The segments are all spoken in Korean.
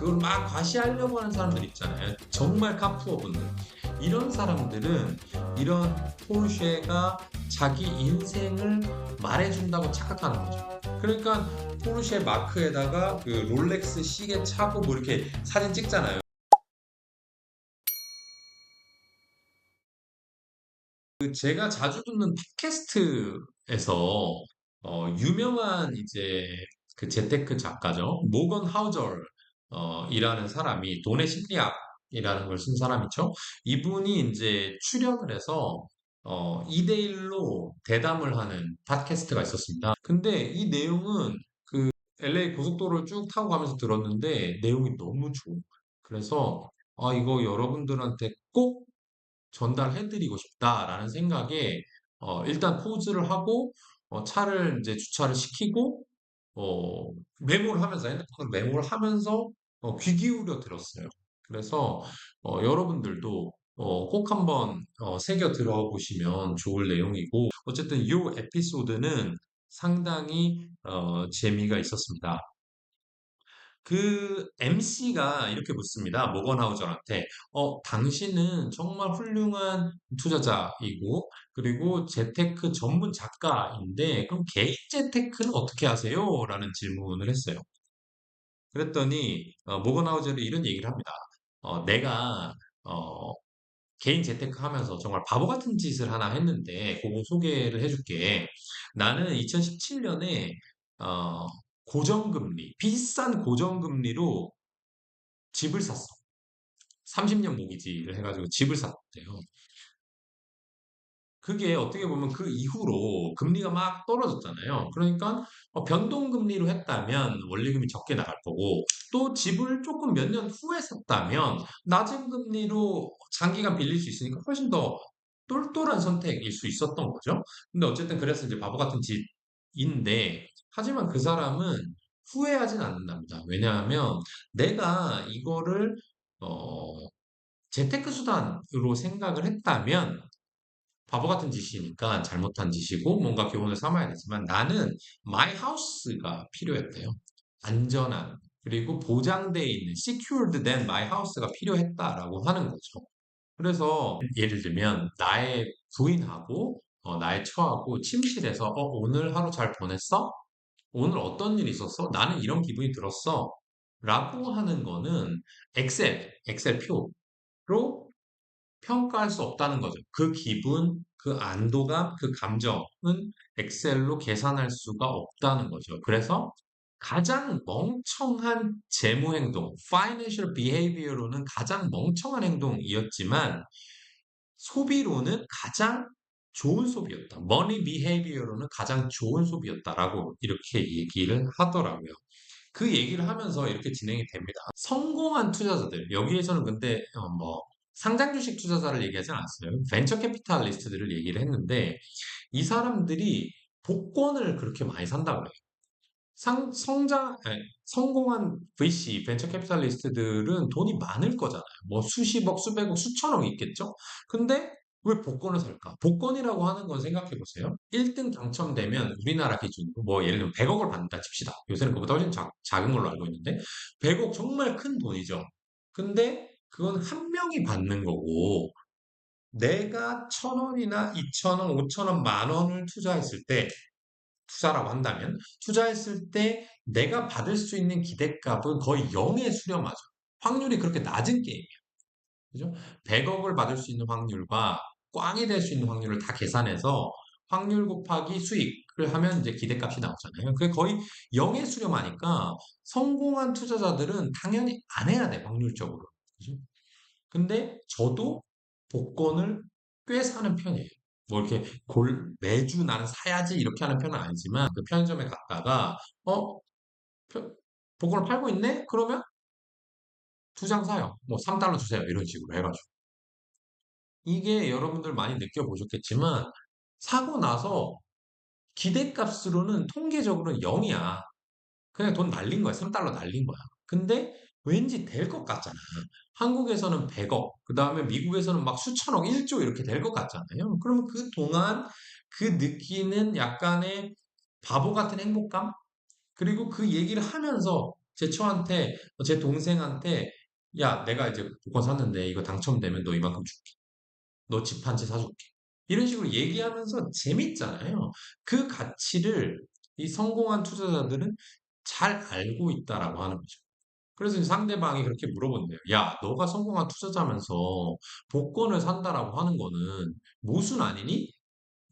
그걸 막 과시하려고 하는 사람들 있잖아요. 정말 카푸어분들. 이런 사람들은 이런 포르쉐가 자기 인생을 말해준다고 착각하는 거죠. 그러니까 포르쉐 마크에다가 그 롤렉스 시계 차고 뭐 이렇게 사진 찍잖아요. 그 제가 자주 듣는 팟캐스트에서 유명한 이제 그 재테크 작가죠. 모건 하우저 이라는 사람이 돈의 심리학이라는 걸 쓴 사람이죠. 이분이 이제 출연을 해서 2대1로 대담을 하는 팟캐스트가 있었습니다. 근데 이 내용은 그 LA 고속도로를 쭉 타고 가면서 들었는데 내용이 너무 좋은 거예요. 그래서 이거 여러분들한테 꼭 전달해드리고 싶다라는 생각에 일단 포즈를 하고 차를 이제 주차를 시키고 어, 메모를 하면서 핸드폰으로 메모를 하면서 귀 기울여 들었어요. 그래서 여러분들도 꼭 한번 새겨 들어보시면 좋을 내용이고 어쨌든 이 에피소드는 상당히 재미가 있었습니다. 그 MC가 이렇게 묻습니다. 모건하우저한테. 당신은 정말 훌륭한 투자자이고, 그리고 재테크 전문 작가인데, 그럼 개인 재테크는 어떻게 하세요? 라는 질문을 했어요. 그랬더니, 모건하우저는 이런 얘기를 합니다. 내가, 어, 개인 재테크 하면서 정말 바보 같은 짓을 하나 했는데, 그거 소개를 해줄게. 나는 2017년에, 고정금리, 비싼 고정금리로 집을 샀어. 30년 모기지를 해가지고 집을 샀대요. 그게 어떻게 보면 그 이후로 금리가 막 떨어졌잖아요. 그러니까 변동금리로 했다면 원리금이 적게 나갈 거고 또 집을 조금 몇 년 후에 샀다면 낮은 금리로 장기간 빌릴 수 있으니까 훨씬 더 똘똘한 선택일 수 있었던 거죠. 근데 어쨌든 그래서 이제 바보 같은 짓인데 하지만 그 사람은 후회하진 않는답니다. 왜냐하면 내가 이거를 어, 재테크 수단으로 생각을 했다면 바보 같은 짓이니까 잘못한 짓이고 뭔가 교훈을 삼아야 되지만 나는 my house가 필요했대요. 안전한 그리고 보장되어 있는 secured than my house가 필요했다라고 하는 거죠. 그래서 예를 들면 나의 부인하고 나의 처하고 침실에서 오늘 하루 잘 보냈어? 오늘 어떤 일이 있었어? 나는 이런 기분이 들었어. 라고 하는 거는 엑셀 표로 평가할 수 없다는 거죠. 그 기분, 그 안도감, 그 감정은 엑셀로 계산할 수가 없다는 거죠. 그래서 가장 멍청한 재무 행동, financial behavior로는 가장 멍청한 행동이었지만 소비로는 가장 좋은 소비였다. money behavior로는 가장 좋은 소비였다라고 이렇게 얘기를 하더라고요. 그 얘기를 하면서 이렇게 진행이 됩니다. 성공한 투자자들, 여기에서는 근데 뭐 상장 주식 투자자를 얘기하지 않았어요. 벤처 캐피탈리스트들을 얘기를 했는데 이 사람들이 복권을 그렇게 많이 산다고 그래요. 성공한 VC, 벤처 캐피탈리스트들은 돈이 많을 거잖아요. 뭐 수십억, 수백억, 수천억 있겠죠? 근데 왜 복권을 살까? 복권이라고 하는 건 생각해 보세요. 1등 당첨되면 우리나라 기준으로 뭐 예를 들면 100억을 받는다 칩시다. 요새는 그보다 훨씬 작은 걸로 알고 있는데 100억 정말 큰 돈이죠. 근데 그건 한 명이 받는 거고 내가 1,000원이나 2,000원, 5,000원, 만 원을 투자라고 한다면 투자했을 때 내가 받을 수 있는 기대값은 거의 0에 수렴하죠. 확률이 그렇게 낮은 게임이에요. 그죠? 100억을 받을 수 있는 확률과 꽝이 될 수 있는 확률을 다 계산해서 확률 곱하기 수익을 하면 이제 기대값이 나오잖아요. 그게 거의 0에 수렴하니까 성공한 투자자들은 당연히 안 해야 돼, 확률적으로. 그죠? 근데 저도 복권을 꽤 사는 편이에요. 뭐 이렇게 매주 나는 사야지 이렇게 하는 편은 아니지만 그 편의점에 갔다가 표- 복권을 팔고 있네? 그러면 두 장 사요. 뭐 3달러 주세요. 이런 식으로 해가지고. 이게 여러분들 많이 느껴보셨겠지만 사고 나서 기대값으로는 통계적으로는 0이야. 그냥 돈 날린 거야. 3달러 날린 거야. 근데 왠지 될 것 같잖아. 한국에서는 100억, 그 다음에 미국에서는 막 수천억, 1조 이렇게 될 것 같잖아요. 그러면 그 동안 그 느끼는 약간의 바보 같은 행복감? 그리고 그 얘기를 하면서 제 처한테, 제 동생한테, 야, 내가 이제 복권 샀는데 이거 당첨되면 너 이만큼 줄게. 너 집 한 채 사줄게. 이런 식으로 얘기하면서 재밌잖아요. 그 가치를 이 성공한 투자자들은 잘 알고 있다라고 하는 거죠. 그래서 이제 상대방이 그렇게 물어본대요. 야, 너가 성공한 투자자면서 복권을 산다라고 하는 거는 모순 아니니?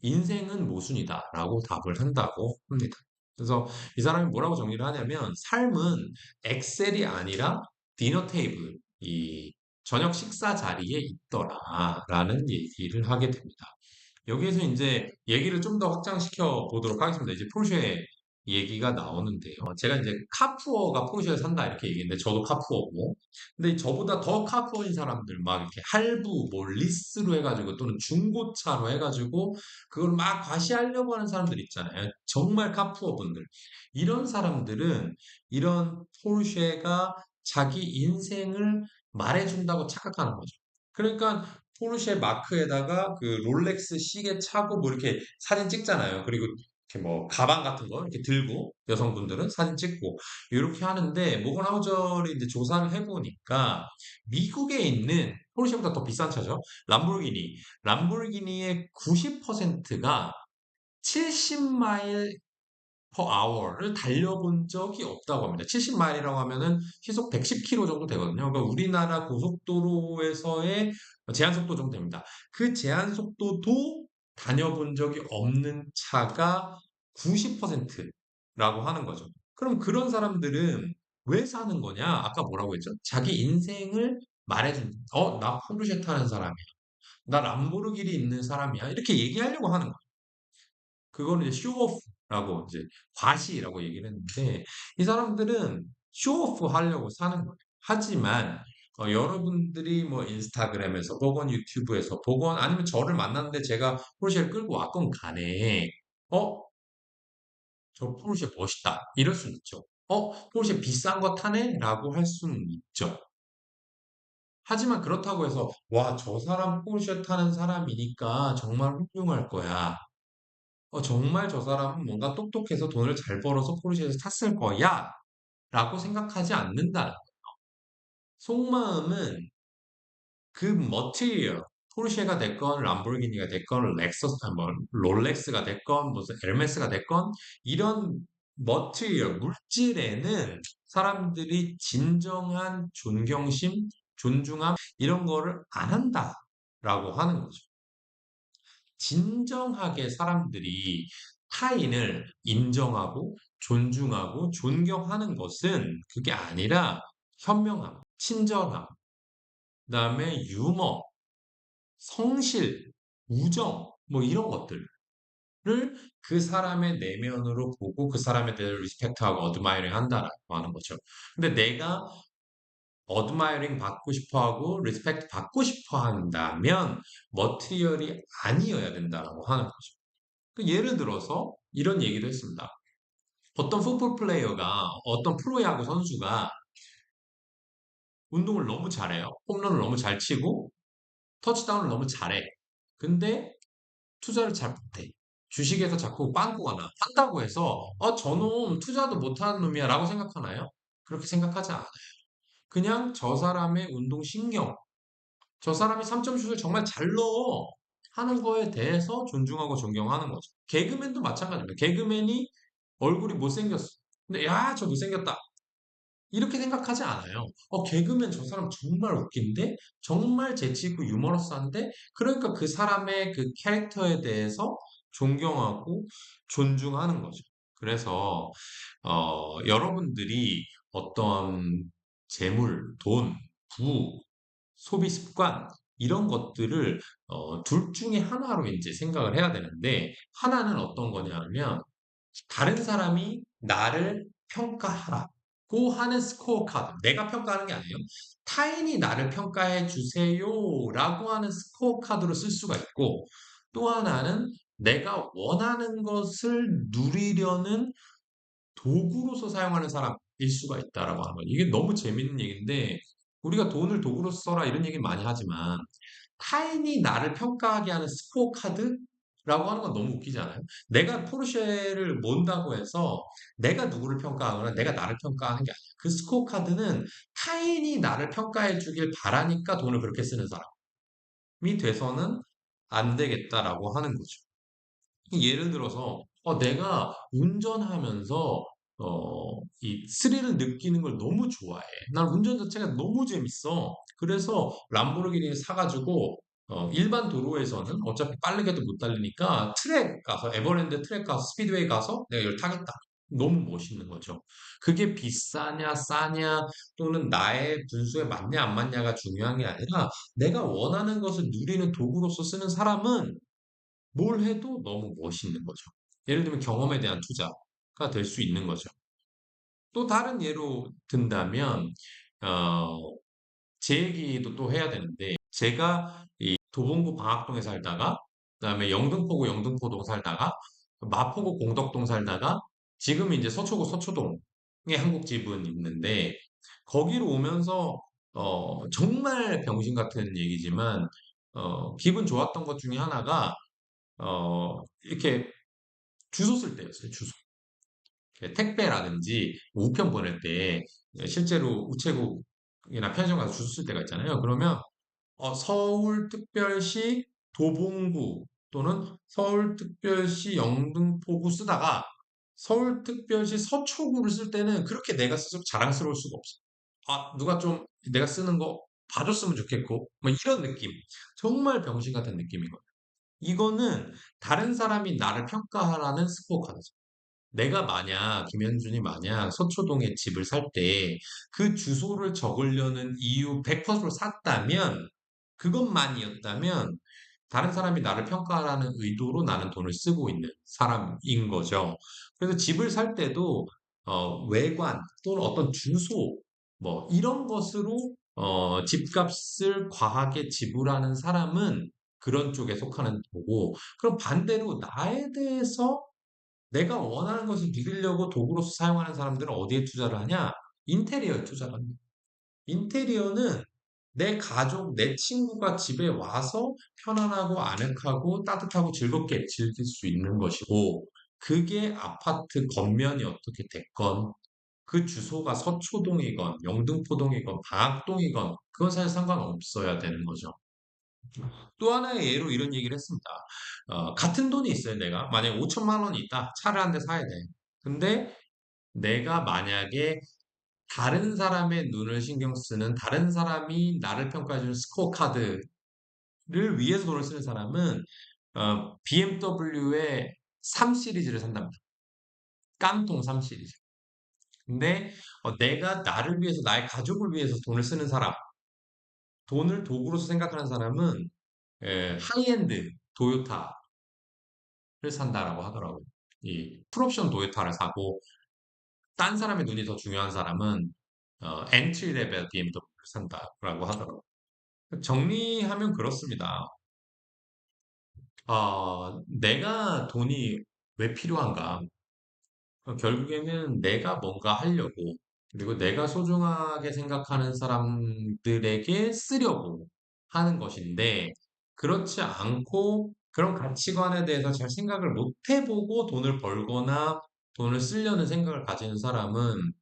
인생은 모순이다라고 답을 한다고 합니다. 그래서 이 사람이 뭐라고 정리를 하냐면 삶은 엑셀이 아니라 디너 테이블, 이 저녁 식사 자리에 있더라라는 얘기를 하게 됩니다. 여기에서 이제 얘기를 좀 더 확장시켜 보도록 하겠습니다. 이제 포르쉐 얘기가 나오는데요. 제가 이제 카푸어가 포르쉐를 산다 이렇게 얘기했는데 저도 카푸어고, 근데 저보다 더 카푸어인 사람들 막 이렇게 할부, 뭐 리스로 해가지고 또는 중고차로 해가지고 그걸 막 과시하려고 하는 사람들 있잖아요. 정말 카푸어 분들. 이런 사람들은 이런 포르쉐가 자기 인생을 말해준다고 착각하는 거죠. 그러니까 포르쉐 마크에다가 그 롤렉스 시계 차고 뭐 이렇게 사진 찍잖아요. 그리고 이렇게 뭐 가방 같은 거 이렇게 들고 여성분들은 사진 찍고 이렇게 하는데 모건 하우저를 이제 조사를 해보니까 미국에 있는 포르쉐보다 더 비싼 차죠. 람보르기니의 90%가 70마일 per hour를 달려본 적이 없다고 합니다. 70마일이라고 하면은 시속 110km 정도 되거든요. 그러니까 우리나라 고속도로에서의 제한 속도 정도 됩니다. 그 제한 속도도 다녀본 적이 없는 차가 90%라고 하는 거죠. 그럼 그런 사람들은 왜 사는 거냐? 아까 뭐라고 했죠? 자기 인생을 말해준, 나 포르쉐 타는 사람이야. 나 람보르기니 있는 사람이야. 이렇게 얘기하려고 하는 거예요. 그거는 이제 쇼오프라고 이제 과시라고 얘기를 했는데 이 사람들은 쇼오프 하려고 사는 거예요. 하지만 여러분들이 뭐 인스타그램에서 보건 유튜브에서 보건 아니면 저를 만났는데 제가 포르쉐를 끌고 왔건 간에 어? 저 포르쉐 멋있다. 이럴 수는 있죠. 포르쉐 비싼 거 타네? 라고 할 수는 있죠. 하지만 그렇다고 해서 와, 저 사람 포르쉐 타는 사람이니까 정말 훌륭할 거야. 정말 저 사람은 뭔가 똑똑해서 돈을 잘 벌어서 포르쉐에서 탔을 거야 라고 생각하지 않는다. 속마음은 그 머티리얼, 포르쉐가 됐건 람보르기니가 됐건 렉서스, 뭐 롤렉스가 됐건 무슨 에르메스가 됐건 이런 머티리얼, 물질에는 사람들이 진정한 존경심, 존중함 이런 거를 안 한다라고 하는 거죠. 진정하게 사람들이 타인을 인정하고 존중하고 존경하는 것은 그게 아니라 현명함, 친절함, 그다음에 유머, 성실, 우정 뭐 이런 것들을 그 사람의 내면으로 보고 그 사람에 대해 리스펙트하고 어드마이링 한다라고 하는 거죠. 근데 내가 어드마이링 받고 싶어 하고 리스펙트 받고 싶어 한다면 머티리얼이 아니어야 된다라고 하는 거죠. 그 예를 들어서 이런 얘기도 했습니다. 어떤 풋볼 플레이어가 어떤 프로야구 선수가 운동을 너무 잘해요. 홈런을 너무 잘 치고 터치다운을 너무 잘해. 근데 투자를 잘 못해. 주식에서 자꾸 빵꾸가 나. 한다고 해서 저놈 투자도 못하는 놈이야 라고 생각하나요? 그렇게 생각하지 않아요. 그냥 저 사람의 운동 신경, 저 사람이 3점 슛을 정말 잘 넣어 하는 거에 대해서 존중하고 존경하는 거죠. 개그맨도 마찬가지입니다. 개그맨이 얼굴이 못생겼어. 근데 야, 저 못생겼다. 이렇게 생각하지 않아요. 개그맨 저 사람 정말 웃긴데? 정말 재치있고 유머러스한데? 그러니까 그 사람의 그 캐릭터에 대해서 존경하고 존중하는 거죠. 그래서, 여러분들이 어떤 재물, 돈, 부, 소비 습관, 이런 것들을, 둘 중에 하나로 이제 생각을 해야 되는데, 하나는 어떤 거냐면, 다른 사람이 나를 평가하라고 하는 스코어 카드. 내가 평가하는 게 아니에요. 타인이 나를 평가해 주세요라고 하는 스코어 카드로 쓸 수가 있고, 또 하나는 내가 원하는 것을 누리려는 도구로서 사용하는 사람일 수가 있다라고 하는 거예요. 이게 너무 재밌는 얘기인데, 우리가 돈을 도구로서 써라 이런 얘기 많이 하지만, 타인이 나를 평가하게 하는 스코어 카드? 라고 하는 건 너무 웃기지 않아요? 내가 포르쉐를 몬다고 해서 내가 누구를 평가하거나 내가 나를 평가하는 게 아니야. 그 스코어 카드는 타인이 나를 평가해 주길 바라니까 돈을 그렇게 쓰는 사람이 돼서는 안 되겠다라고 하는 거죠. 예를 들어서 내가 운전하면서 이 스릴을 느끼는 걸 너무 좋아해. 난 운전 자체가 너무 재밌어. 그래서 람보르기니를 사가지고 일반 도로에서는 어차피 빠르게도 못 달리니까 트랙 가서 에버랜드 트랙 가서 스피드웨이 가서 내가 이걸 타겠다. 너무 멋있는 거죠. 그게 비싸냐 싸냐 또는 나의 분수에 맞냐 안 맞냐가 중요한 게 아니라 내가 원하는 것을 누리는 도구로서 쓰는 사람은 뭘 해도 너무 멋있는 거죠. 예를 들면 경험에 대한 투자가 될 수 있는 거죠. 또 다른 예로 든다면, 어, 제 얘기도 또 해야 되는데, 제가 이 도봉구 방학동에 살다가, 그다음에 영등포구 영등포동 살다가, 마포구 공덕동 살다가, 지금 이제 서초구 서초동에 한국 집은 있는데, 거기로 오면서, 정말 병신 같은 얘기지만, 기분 좋았던 것 중에 하나가, 이렇게 주소 쓸 때였어요, 주소. 택배라든지 우편 보낼 때 실제로 우체국이나 편의점 가서 주소 쓸 때가 있잖아요. 그러면 서울특별시 도봉구 또는 서울특별시 영등포구 쓰다가 서울특별시 서초구를 쓸 때는 그렇게 내가 스스로 자랑스러울 수가 없어. 아, 누가 좀 내가 쓰는 거 봐줬으면 좋겠고, 뭐 이런 느낌. 정말 병신 같은 느낌이거든요. 이거는 다른 사람이 나를 평가하라는 스코어 카드죠. 내가 만약, 김현준이 만약 서초동에 집을 살 때 그 주소를 적으려는 이유 100%를 샀다면, 그것만이었다면, 다른 사람이 나를 평가하라는 의도로 나는 돈을 쓰고 있는 사람인 거죠. 그래서 집을 살 때도, 외관 또는 어떤 주소, 뭐, 이런 것으로, 집값을 과하게 지불하는 사람은 그런 쪽에 속하는 거고, 그럼 반대로 나에 대해서 내가 원하는 것을 누리려고 도구로서 사용하는 사람들은 어디에 투자를 하냐? 인테리어에 투자를 합니다. 인테리어는 내 가족, 내 친구가 집에 와서 편안하고 아늑하고 따뜻하고 즐겁게 즐길 수 있는 것이고, 그게 아파트 겉면이 어떻게 됐건, 그 주소가 서초동이건, 영등포동이건, 방학동이건, 그건 사실 상관없어야 되는 거죠. 또 하나의 예로 이런 얘기를 했습니다. 같은 돈이 있어요, 내가. 만약에 5천만 원이 있다. 차를 한 대 사야 돼. 근데 내가 만약에 다른 사람의 눈을 신경 쓰는 다른 사람이 나를 평가해주는 스코어 카드를 위해서 돈을 쓰는 사람은 BMW의 3 시리즈를 산답니다. 깡통 3 시리즈. 근데 내가 나를 위해서 나의 가족을 위해서 돈을 쓰는 사람, 돈을 도구로서 생각하는 사람은 하이엔드 도요타 를 산다라고 하더라고요. 이 풀옵션 도요타를 사고 딴 사람의 눈이 더 중요한 사람은 엔트리 레벨 BMW를 산다라고 하더라고요. 정리하면 그렇습니다. 내가 돈이 왜 필요한가? 결국에는 내가 뭔가 하려고 그리고 내가 소중하게 생각하는 사람들에게 쓰려고 하는 것인데 그렇지 않고 그런 가치관에 대해서 잘 생각을 못 해보고 돈을 벌거나 돈을 쓰려는 생각을 가지는 사람은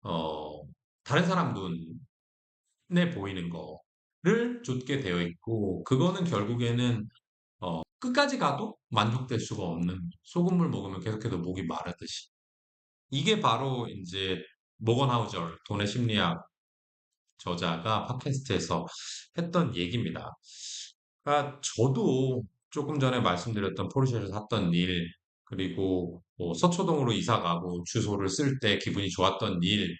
어, 다른 사람 눈에 보이는 거를 좇게 되어 있고 그거는 결국에는 끝까지 가도 만족될 수가 없는 소금물 먹으면 계속해서 목이 마르듯이 이게 바로 이제 모건 하우절 돈의 심리학 저자가 팟캐스트에서 했던 얘기입니다. 저도 조금 전에 말씀드렸던 포르쉐를 샀던 일, 그리고 뭐 서초동으로 이사 가고 주소를 쓸 때 기분이 좋았던 일,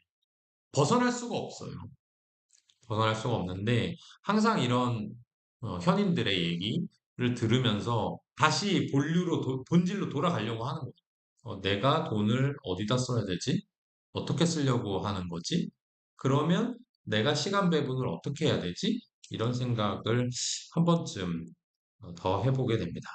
벗어날 수가 없어요. 벗어날 수가 없는데 항상 이런 현인들의 얘기를 들으면서 다시 본질로 돌아가려고 하는 거죠. 내가 돈을 어디다 써야 되지? 어떻게 쓰려고 하는 거지? 그러면 내가 시간 배분을 어떻게 해야 되지? 이런 생각을 한 번쯤 더 해보게 됩니다.